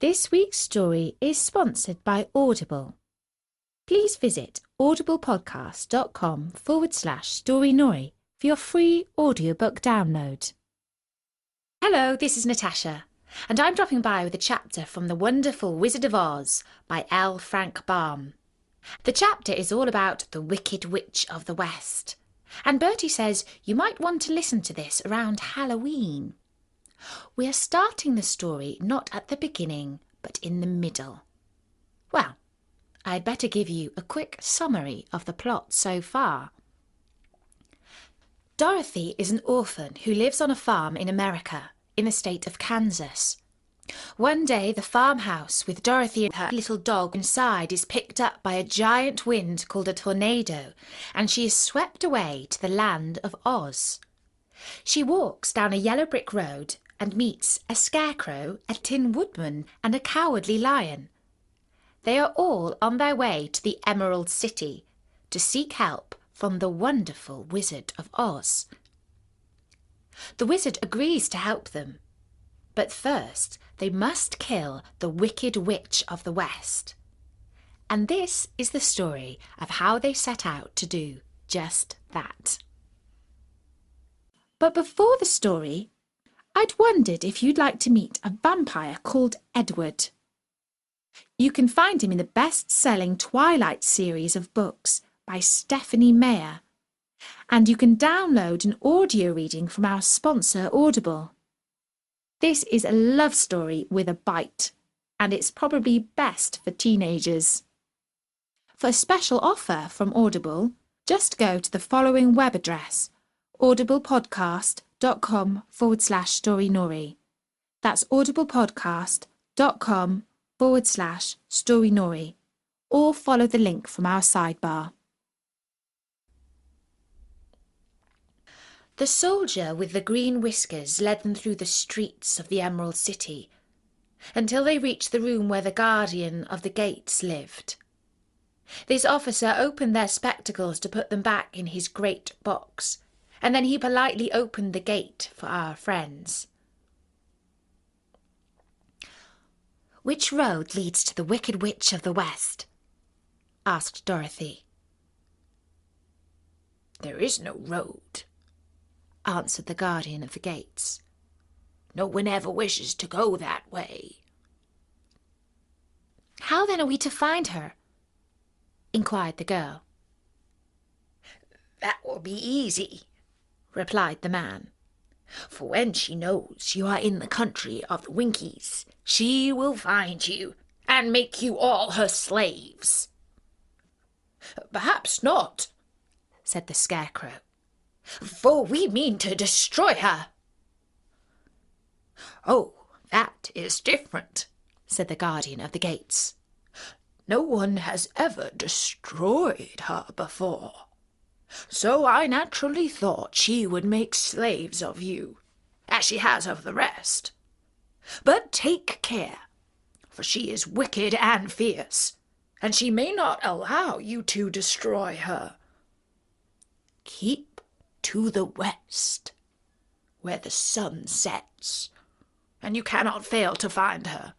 This week's story is sponsored by Audible. Please visit audiblepodcast.com/storynori for your free audiobook download. Hello, this is Natasha, and I'm dropping by with a chapter from The Wonderful Wizard of Oz by L. Frank Baum. The chapter is all about the Wicked Witch of the West, and Bertie says you might want to listen to this around Halloween. We are starting the story not at the beginning, but in the middle. Well, I'd better give you a quick summary of the plot so far. Dorothy is an orphan who lives on a farm in America, in the state of Kansas. One day, the farmhouse with Dorothy and her little dog inside is picked up by a giant wind called a tornado, and she is swept away to the land of Oz. She walks down a yellow brick road and meets a Scarecrow, a tin woodman, and a cowardly lion. They are all on their way to the Emerald City to seek help from the wonderful Wizard of Oz. The wizard agrees to help them, but first they must kill the Wicked Witch of the West. And this is the story of how they set out to do just that. But before the story, I'd wondered if you'd like to meet a vampire called Edward. You can find him in the best-selling Twilight series of books by Stephanie Meyer, and you can download an audio reading from our sponsor Audible. This is a love story with a bite, and it's probably best for teenagers. For a special offer from Audible, just go to the following web address, audiblepodcast.com/storynori. That's audiblepodcast.com/storynori, or follow the link from our sidebar. The soldier with the green whiskers led them through the streets of the Emerald City until they reached the room where the guardian of the gates lived. This officer opened their spectacles to put them back in his great box, and then he politely opened the gate for our friends. "Which road leads to the Wicked Witch of the West?" asked Dorothy. "There is no road," answered the guardian of the gates. "No one ever wishes to go that way." "How then are we to find her?" inquired the girl. "That will be easy," replied the man. "For when she knows you are in the country of the Winkies, she will find you and make you all her slaves." "Perhaps not," said the Scarecrow, "for we mean to destroy her." "Oh, that is different," said the guardian of the gates. "No one has ever destroyed her before. So I naturally thought she would make slaves of you, as she has of the rest. But take care, for she is wicked and fierce, and she may not allow you to destroy her. Keep to the west, where the sun sets, and you cannot fail to find her."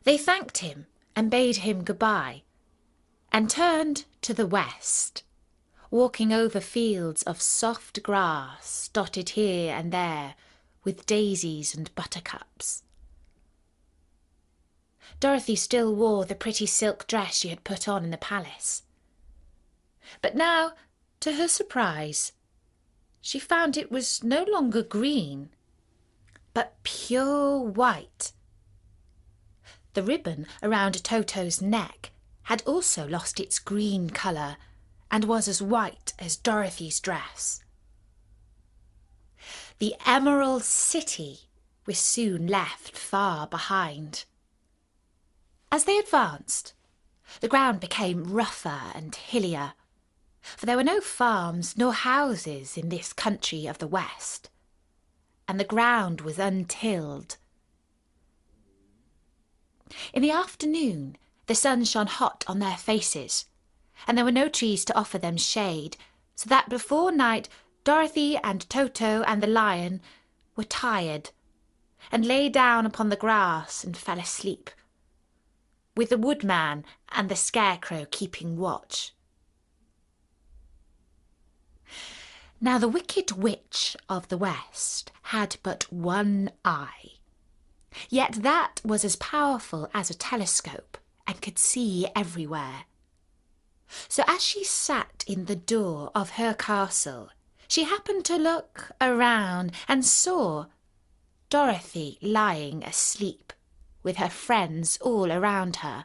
They thanked him and bade him goodbye, and turned to the west, walking over fields of soft grass dotted here and there with daisies and buttercups. Dorothy still wore the pretty silk dress she had put on in the palace. But now, to her surprise, she found it was no longer green, but pure white. The ribbon around Toto's neck had also lost its green colour and was as white as Dorothy's dress. The Emerald City was soon left far behind. As they advanced, the ground became rougher and hillier, for there were no farms nor houses in this country of the West, and the ground was untilled. In the afternoon, the sun shone hot on their faces, and there were no trees to offer them shade, so that before night Dorothy and Toto and the lion were tired, and lay down upon the grass and fell asleep, with the woodman and the Scarecrow keeping watch. Now the Wicked Witch of the West had but one eye, yet that was as powerful as a telescope and could see everywhere. So as she sat in the door of her castle, she happened to look around and saw Dorothy lying asleep, with her friends all around her.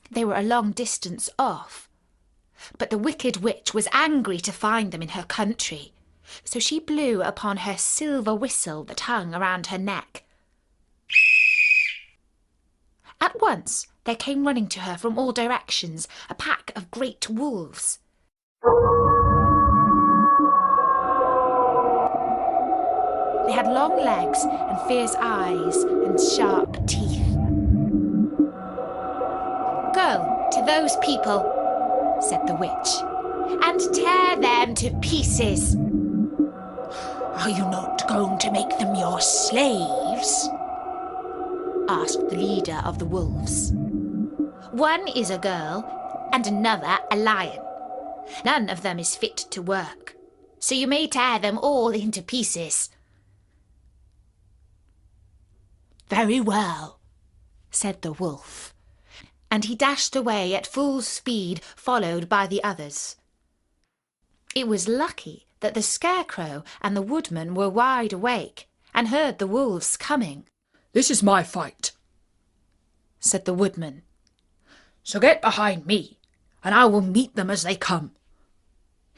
They were a long distance off, but the Wicked Witch was angry to find them in her country, so she blew upon her silver whistle that hung around her neck. At once there came running to her from all directions a pack of great wolves. They had long legs and fierce eyes and sharp teeth. "Go to those people," said the witch, "and tear them to pieces." Are you not going to make them your slaves? asked the leader of the wolves. "One is a girl and another a lion. None of them is fit to work, so you may tear them all into pieces." Very well, said the wolf, and he dashed away at full speed, followed by the others. It was lucky that the Scarecrow and the woodman were wide awake and heard the wolves coming. This is my fight, said the woodman. So get behind me, and I will meet them as they come.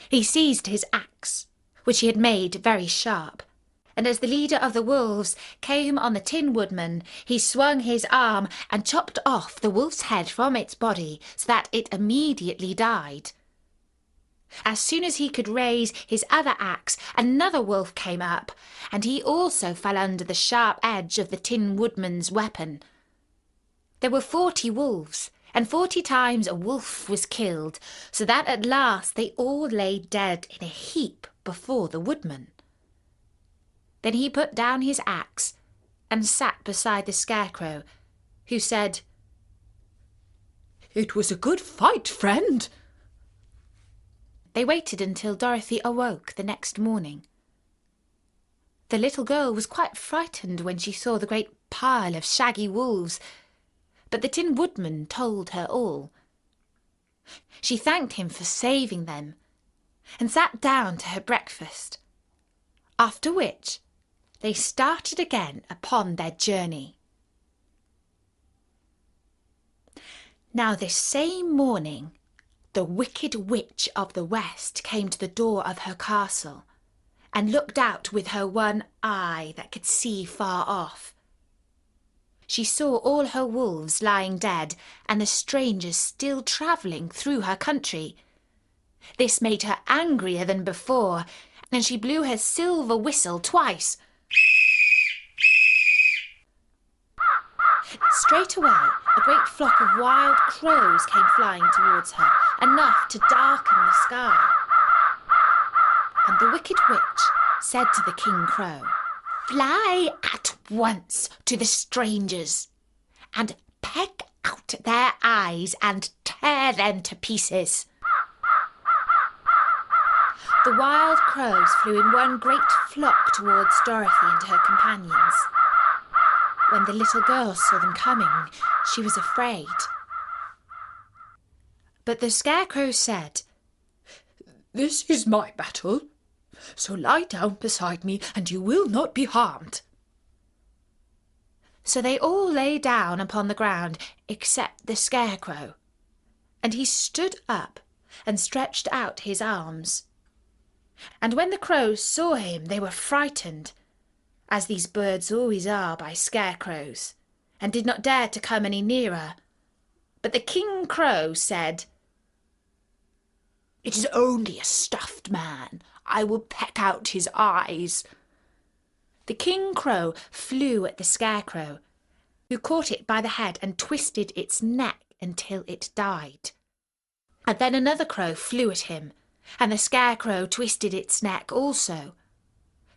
He seized his axe, which he had made very sharp, and as the leader of the wolves came on the Tin Woodman, he swung his arm and chopped off the wolf's head from its body so that it immediately died. As soon as he could raise his other axe, another wolf came up, and he also fell under the sharp edge of the Tin Woodman's weapon. There were 40 wolves, and 40 times a wolf was killed, so that at last they all lay dead in a heap before the woodman. Then he put down his axe and sat beside the Scarecrow, who said, "It was a good fight, friend." They waited until Dorothy awoke the next morning. The little girl was quite frightened when she saw the great pile of shaggy wolves, but the Tin Woodman told her all. She thanked him for saving them and sat down to her breakfast, after which they started again upon their journey. Now this same morning, the Wicked Witch of the West came to the door of her castle and looked out with her one eye that could see far off. She saw all her wolves lying dead and the strangers still travelling through her country. This made her angrier than before, and she blew her silver whistle twice. Straight away, a great flock of wild crows came flying towards her, enough to darken the sky. And the Wicked Witch said to the King Crow, "Fly at once to the strangers and peck out their eyes and tear them to pieces." The wild crows flew in one great flock towards Dorothy and her companions. When the little girl saw them coming, she was afraid. But the Scarecrow said, "This is my battle, so lie down beside me and you will not be harmed." So they all lay down upon the ground except the Scarecrow, and he stood up and stretched out his arms. And when the crows saw him, they were frightened, as these birds always are by scarecrows, and did not dare to come any nearer. But the King Crow said, "It is only a stuffed man. I will peck out his eyes." The King Crow flew at the Scarecrow, who caught it by the head and twisted its neck until it died. And then another crow flew at him, and the Scarecrow twisted its neck also.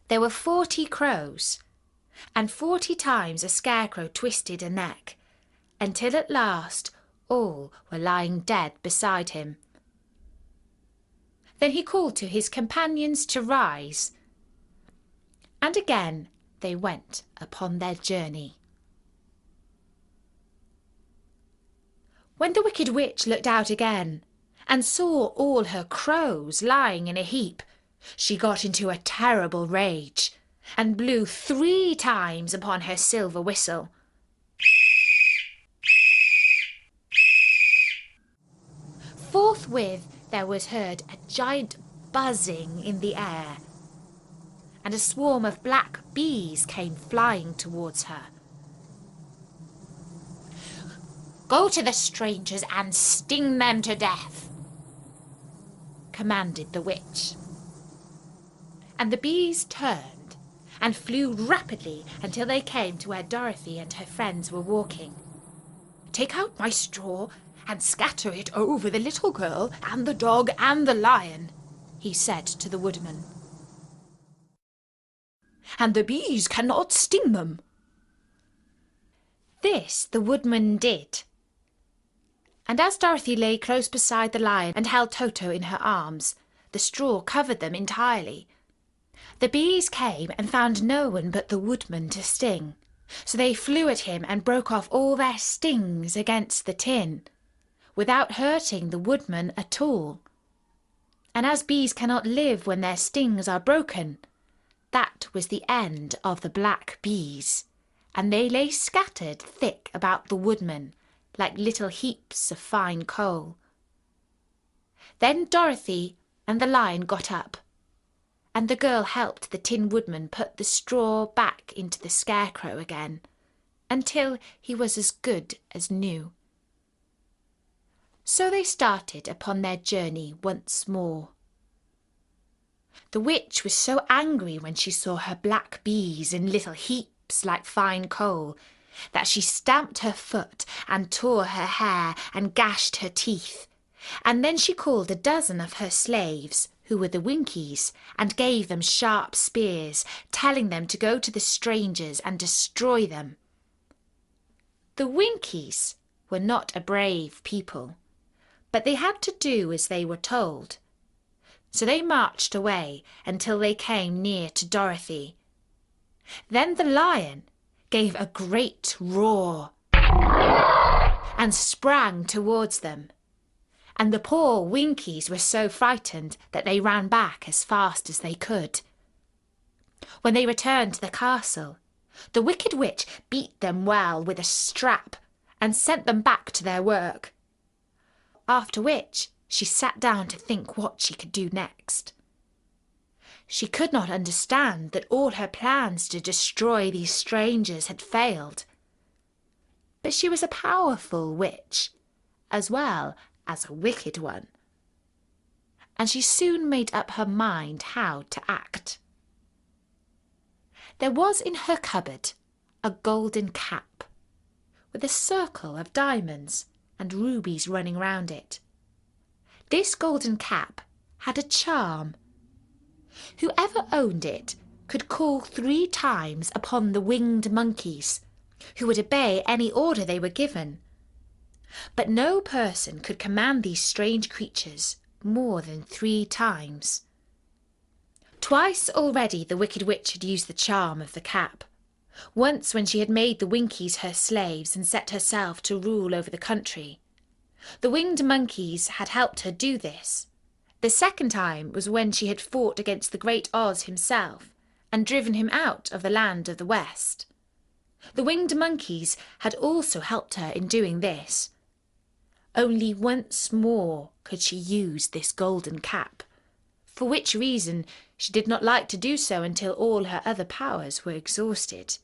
There were 40 crows, and 40 times a scarecrow twisted a neck, until at last all were lying dead beside him. Then he called to his companions to rise, and again they went upon their journey. When the Wicked Witch looked out again and saw all her crows lying in a heap, she got into a terrible rage and blew 3 times upon her silver whistle. Forthwith there was heard a giant buzzing in the air, and a swarm of black bees came flying towards her. "Go to the strangers and sting them to death," commanded the witch. And the bees turned and flew rapidly until they came to where Dorothy and her friends were walking. "Take out my straw and scatter it over the little girl and the dog and the lion," he said to the woodman. "And the bees cannot sting them." This the woodman did. And as Dorothy lay close beside the lion and held Toto in her arms, the straw covered them entirely. The bees came and found no one but the woodman to sting, so they flew at him and broke off all their stings against the tin, without hurting the woodman at all. And as bees cannot live when their stings are broken, that was the end of the black bees, and they lay scattered thick about the woodman, like little heaps of fine coal. Then Dorothy and the lion got up, and the girl helped the Tin Woodman put the straw back into the Scarecrow again, until he was as good as new. So they started upon their journey once more. The witch was so angry when she saw her black bees in little heaps like fine coal, that she stamped her foot and tore her hair and gashed her teeth, and then she called a dozen of her slaves, who were the Winkies, and gave them sharp spears, telling them to go to the strangers and destroy them. The Winkies were not a brave people, but they had to do as they were told. So they marched away until they came near to Dorothy. Then the lion gave a great roar and sprang towards them, and the poor Winkies were so frightened that they ran back as fast as they could. When they returned to the castle, the Wicked Witch beat them well with a strap and sent them back to their work, after which she sat down to think what she could do next. She could not understand that all her plans to destroy these strangers had failed. But she was a powerful witch, as well as a wicked one, and she soon made up her mind how to act. There was in her cupboard a golden cap, with a circle of diamonds and rubies running round it. This golden cap had a charm. Whoever owned it could call 3 times upon the winged monkeys, who would obey any order they were given. But no person could command these strange creatures more than 3 times. Twice already the Wicked Witch had used the charm of the cap. Once when she had made the Winkies her slaves and set herself to rule over the country. The winged monkeys had helped her do this. The second time was when she had fought against the great Oz himself and driven him out of the land of the West. The winged monkeys had also helped her in doing this. Only once more could she use this golden cap, for which reason she did not like to do so until all her other powers were exhausted.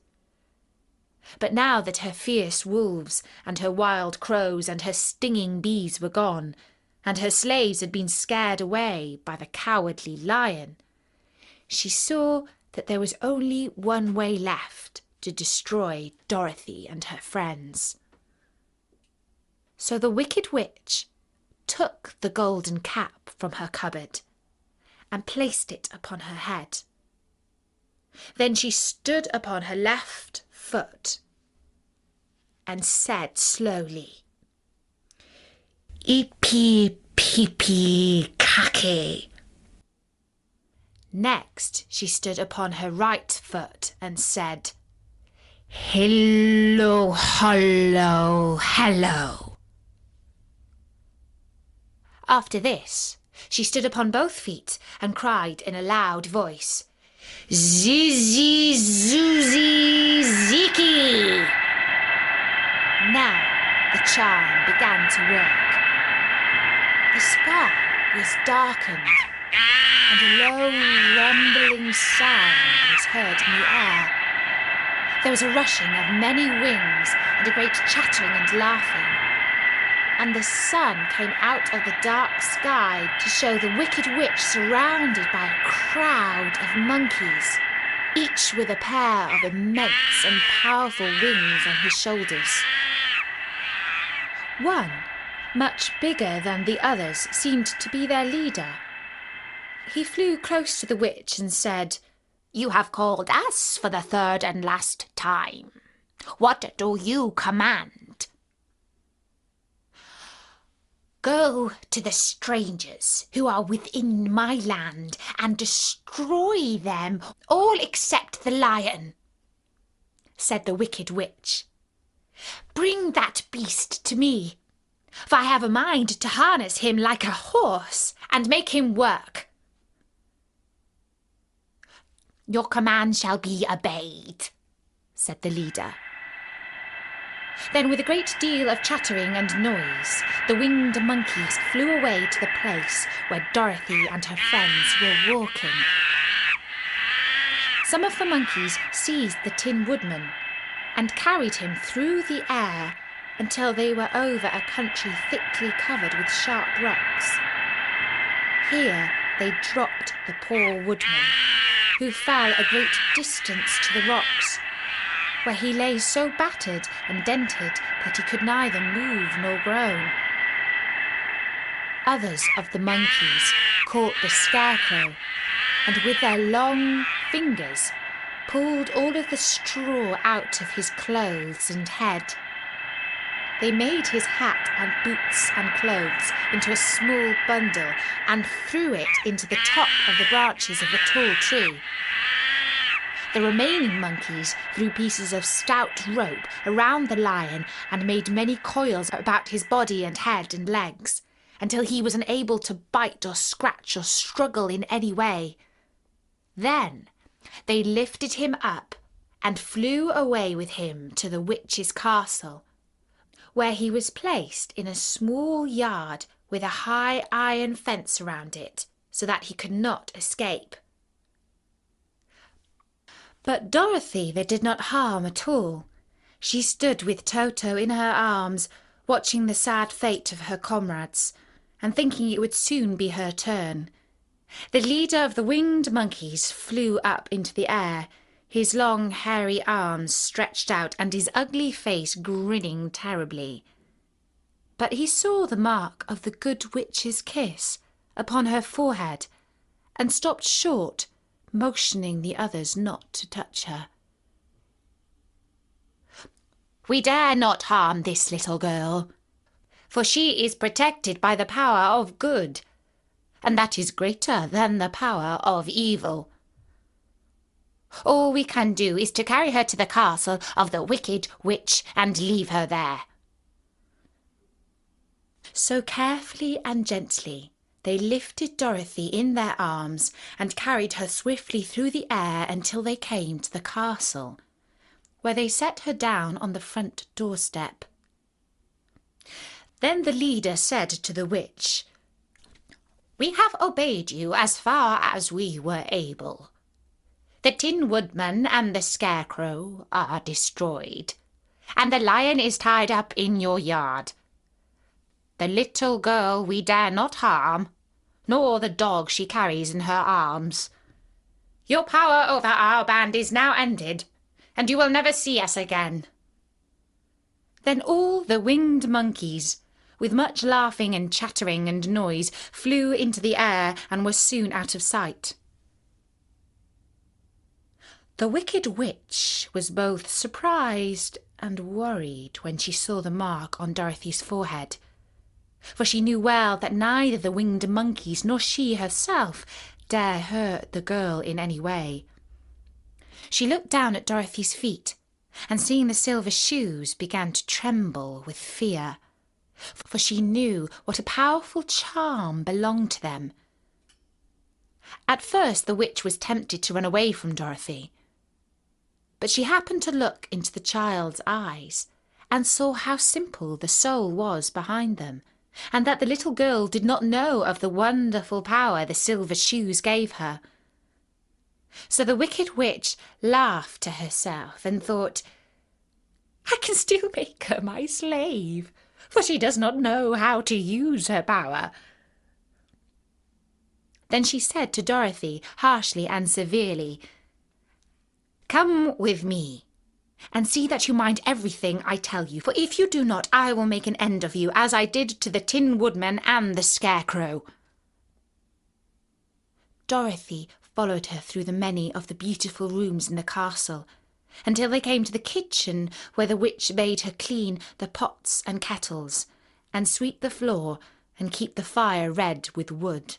But now that her fierce wolves and her wild crows and her stinging bees were gone, and her slaves had been scared away by the cowardly lion, she saw that there was only one way left to destroy Dorothy and her friends. So the Wicked Witch took the golden cap from her cupboard and placed it upon her head. Then she stood upon her left foot and said slowly, "Ipi pipi kake." Next she stood upon her right foot and said, "Hello, hello, hello." After this, she stood upon both feet and cried in a loud voice, "Zizi, Zuzi, Ziki." Now the charm began to work. The sky was darkened, and a low rumbling sound was heard in the air. There was a rushing of many wings and a great chattering and laughing. And the sun came out of the dark sky to show the wicked witch surrounded by a crowd of monkeys, each with a pair of immense and powerful wings on his shoulders. One, much bigger than the others, seemed to be their leader. He flew close to the witch and said, "You have called us for the third and last time. What do you command?" "Go to the strangers who are within my land and destroy them, all except the lion," said the wicked witch. "Bring that beast to me, for I have a mind to harness him like a horse and make him work." "Your command shall be obeyed," said the leader. Then, with a great deal of chattering and noise, the winged monkeys flew away to the place where Dorothy and her friends were walking. Some of the monkeys seized the Tin Woodman and carried him through the air until they were over a country thickly covered with sharp rocks. Here they dropped the poor woodman, who fell a great distance to the rocks, where he lay so battered and dented that he could neither move nor groan. Others of the monkeys caught the Scarecrow, and with their long fingers pulled all of the straw out of his clothes and head. They made his hat and boots and clothes into a small bundle and threw it into the top of the branches of a tall tree. The remaining monkeys threw pieces of stout rope around the lion and made many coils about his body and head and legs, until he was unable to bite or scratch or struggle in any way. Then they lifted him up and flew away with him to the witch's castle, where he was placed in a small yard with a high iron fence around it, so that he could not escape. But Dorothy they did not harm at all. She stood with Toto in her arms, watching the sad fate of her comrades, and thinking it would soon be her turn. The leader of the winged monkeys flew up into the air, his long hairy arms stretched out and his ugly face grinning terribly. But he saw the mark of the good witch's kiss upon her forehead, and stopped short, motioning the others not to touch her. "We dare not harm this little girl, for she is protected by the power of good, and that is greater than the power of evil. All we can do is to carry her to the castle of the wicked witch and leave her there." So carefully and gently they lifted Dorothy in their arms and carried her swiftly through the air until they came to the castle, where they set her down on the front doorstep. Then the leader said to the witch, "We have obeyed you as far as we were able. The Tin Woodman and the Scarecrow are destroyed, and the lion is tied up in your yard. The little girl we dare not harm, nor the dog she carries in her arms. Your power over our band is now ended, and you will never see us again." Then all the winged monkeys, with much laughing and chattering and noise, flew into the air and were soon out of sight. The wicked witch was both surprised and worried when she saw the mark on Dorothy's forehead, for she knew well that neither the winged monkeys nor she herself dare hurt the girl in any way. She looked down at Dorothy's feet, and seeing the silver shoes began to tremble with fear, for she knew what a powerful charm belonged to them. At first the witch was tempted to run away from Dorothy, but she happened to look into the child's eyes and saw how simple the soul was behind them, and that the little girl did not know of the wonderful power the silver shoes gave her. So the wicked witch laughed to herself and thought, "I can still make her my slave, for she does not know how to use her power." Then she said to Dorothy, harshly and severely, "Come with me, and see that you mind everything I tell you, for if you do not, I will make an end of you, as I did to the Tin Woodman and the Scarecrow." Dorothy followed her through the many of the beautiful rooms in the castle, until they came to the kitchen, where the witch bade her clean the pots and kettles, and sweep the floor, and keep the fire red with wood.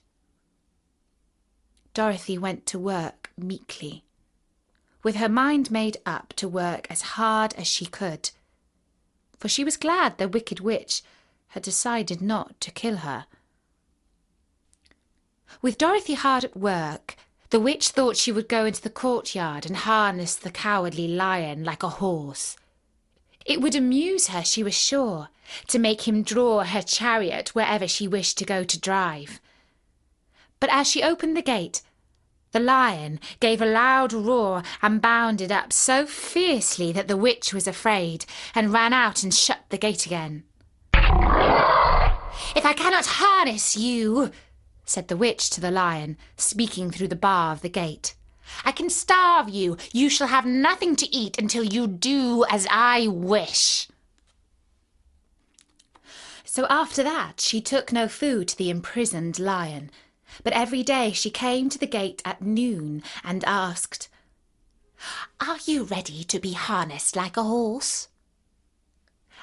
Dorothy went to work meekly, with her mind made up to work as hard as she could, for she was glad the wicked witch had decided not to kill her. With Dorothy hard at work, the witch thought she would go into the courtyard and harness the cowardly lion like a horse. It would amuse her, she was sure, to make him draw her chariot wherever she wished to go to drive. But as she opened the gate, the lion gave a loud roar and bounded up so fiercely that the witch was afraid and ran out and shut the gate again. "If I cannot harness you," said the witch to the lion, speaking through the bar of the gate, "I can starve you. You shall have nothing to eat until you do as I wish." So after that she took no food to the imprisoned lion, but every day she came to the gate at noon and asked, "Are you ready to be harnessed like a horse?"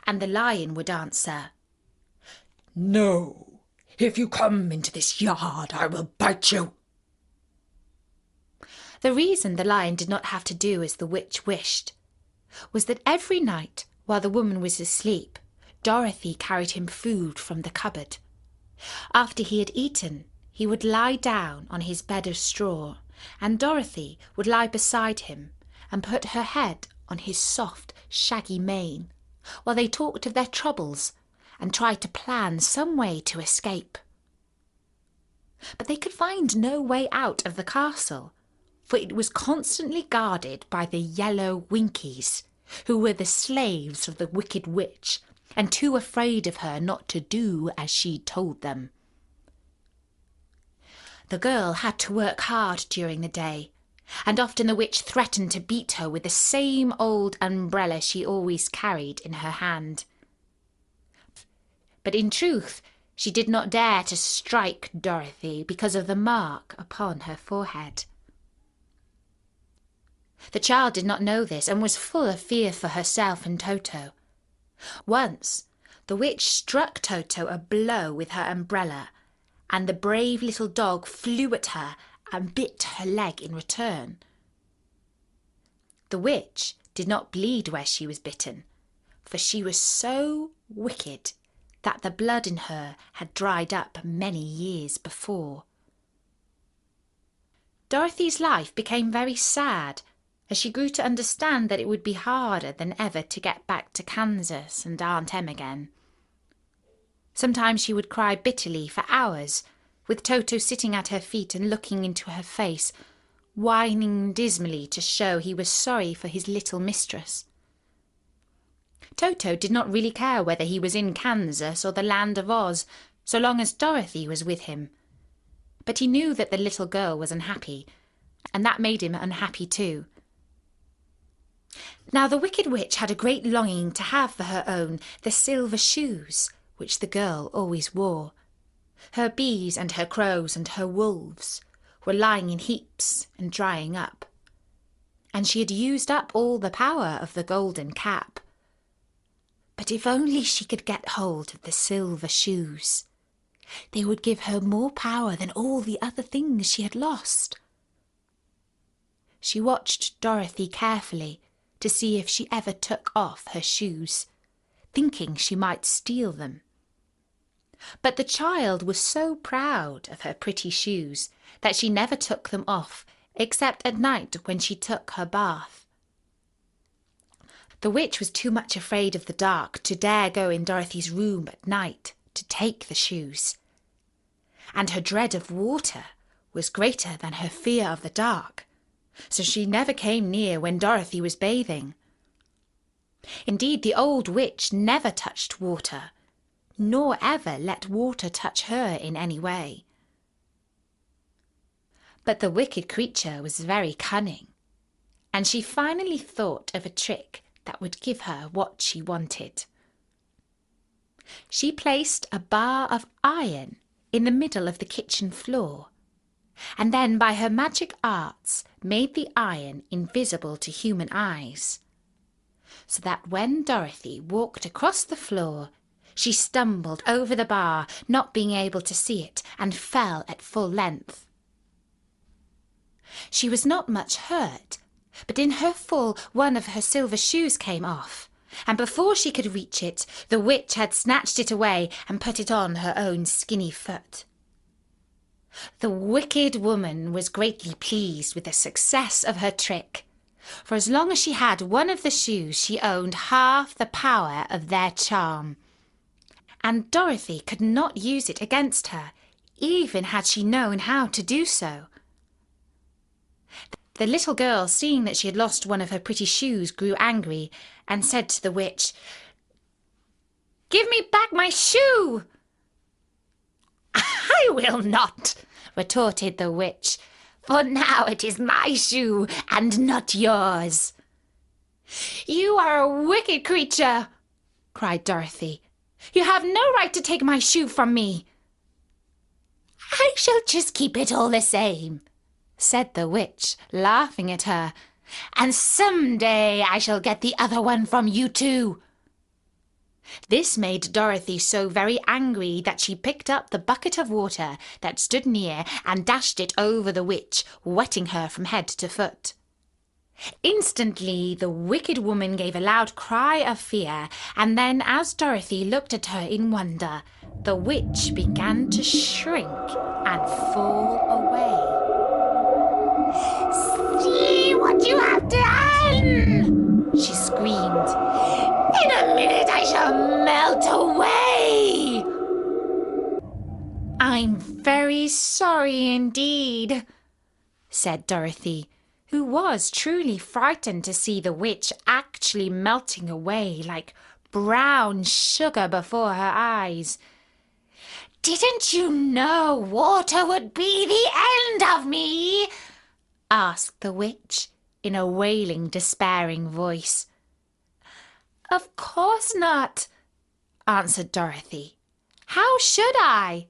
And the lion would answer, "No. If you come into this yard, I will bite you." The reason the lion did not have to do as the witch wished was that every night, while the woman was asleep, Dorothy carried him food from the cupboard. After he had eaten, he would lie down on his bed of straw, and Dorothy would lie beside him and put her head on his soft, shaggy mane, while they talked of their troubles and tried to plan some way to escape. But they could find no way out of the castle, for it was constantly guarded by the yellow Winkies, who were the slaves of the wicked witch, and too afraid of her not to do as she told them. The girl had to work hard during the day, and often the witch threatened to beat her with the same old umbrella she always carried in her hand. But in truth, she did not dare to strike Dorothy because of the mark upon her forehead. The child did not know this and was full of fear for herself and Toto. Once, the witch struck Toto a blow with her umbrella, and the brave little dog flew at her and bit her leg in return. The witch did not bleed where she was bitten, for she was so wicked that the blood in her had dried up many years before. Dorothy's life became very sad as she grew to understand that it would be harder than ever to get back to Kansas and Aunt Em again. Sometimes she would cry bitterly for hours, with Toto sitting at her feet and looking into her face, whining dismally to show he was sorry for his little mistress. Toto did not really care whether he was in Kansas or the land of Oz, so long as Dorothy was with him. But he knew that the little girl was unhappy, and that made him unhappy too. Now the wicked witch had a great longing to have for her own the silver shoes which the girl always wore. Her bees and her crows and her wolves were lying in heaps and drying up. and she had used up all the power of the golden cap. But if only she could get hold of the silver shoes, they would give her more power than all the other things she had lost. She watched Dorothy carefully to see if she ever took off her shoes, thinking she might steal them. But the child was so proud of her pretty shoes that she never took them off, except at night when she took her bath. The witch was too much afraid of the dark to dare go in Dorothy's room at night to take the shoes, and her dread of water was greater than her fear of the dark, so she never came near when Dorothy was bathing. Indeed, the old witch never touched water, nor ever let water touch her in any way. But the wicked creature was very cunning, and she finally thought of a trick that would give her what she wanted. She placed a bar of iron in the middle of the kitchen floor, and then by her magic arts made the iron invisible to human eyes, so that when Dorothy walked across the floor, she stumbled over the bar, not being able to see it, and fell at full length. She was not much hurt, but in her fall one of her silver shoes came off, and before she could reach it, the witch had snatched it away and put it on her own skinny foot. The wicked woman was greatly pleased with the success of her trick, for as long as she had one of the shoes, she owned half the power of their charm, and Dorothy could not use it against her, even had she known how to do so. The little girl, seeing that she had lost one of her pretty shoes, grew angry and said to the witch, "Give me back my shoe!" "I will not," retorted the witch, "for now it is my shoe and not yours." "You are a wicked creature!" cried Dorothy. "You have no right to take my shoe from me." "I shall just keep it all the same," said the witch, laughing at her, "and some day I shall get the other one from you too." This made Dorothy so very angry that she picked up the bucket of water that stood near and dashed it over the witch, wetting her from head to foot. Instantly the wicked woman gave a loud cry of fear, and then as Dorothy looked at her in wonder, the witch began to shrink and fall away. "See what you have done!" she screamed. "In a minute I shall melt away!" "I'm very sorry indeed," said Dorothy, who was truly frightened to see the witch actually melting away like brown sugar before her eyes. "Didn't you know water would be the end of me?" asked the witch in a wailing, despairing voice. "Of course not," answered Dorothy. "How should I?"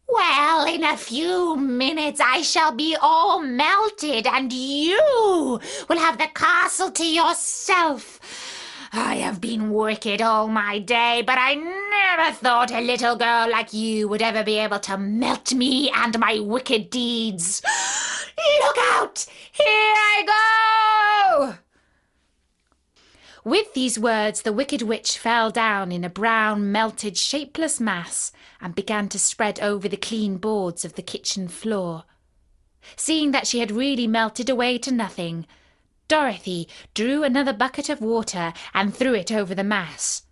"Well, in a few minutes I shall be all melted, and you will have the castle to yourself. I have been wicked all my day, but I never thought a little girl like you would ever be able to melt me and my wicked deeds. Look out! Here I go!" With these words, the wicked witch fell down in a brown, melted, shapeless mass and began to spread over the clean boards of the kitchen floor. Seeing that she had really melted away to nothing, Dorothy drew another bucket of water and threw it over the mass.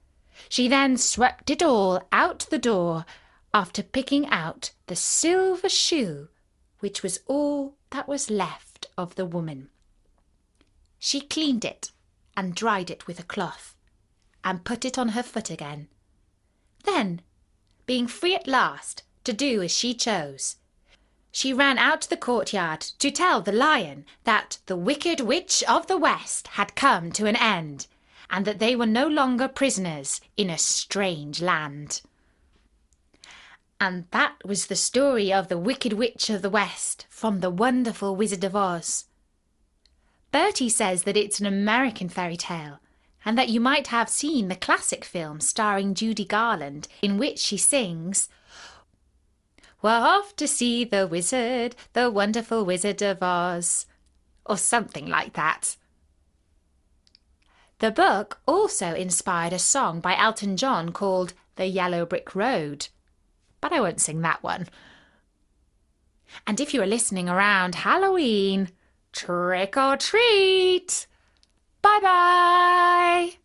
She then swept it all out the door, after picking out the silver shoe, which was all that was left of the woman. She cleaned it and dried it with a cloth, and put it on her foot again. Then, being free at last to do as she chose, she ran out to the courtyard to tell the lion that the Wicked Witch of the West had come to an end, and that they were no longer prisoners in a strange land. And that was the story of the Wicked Witch of the West from the Wonderful Wizard of Oz. Bertie says that it's an American fairy tale, and that you might have seen the classic film starring Judy Garland, in which she sings, "We're off to see the wizard, the wonderful Wizard of Oz," or something like that. The book also inspired a song by Elton John called "The Yellow Brick Road," but I won't sing that one. And if you are listening around Halloween, trick or treat! Bye-bye!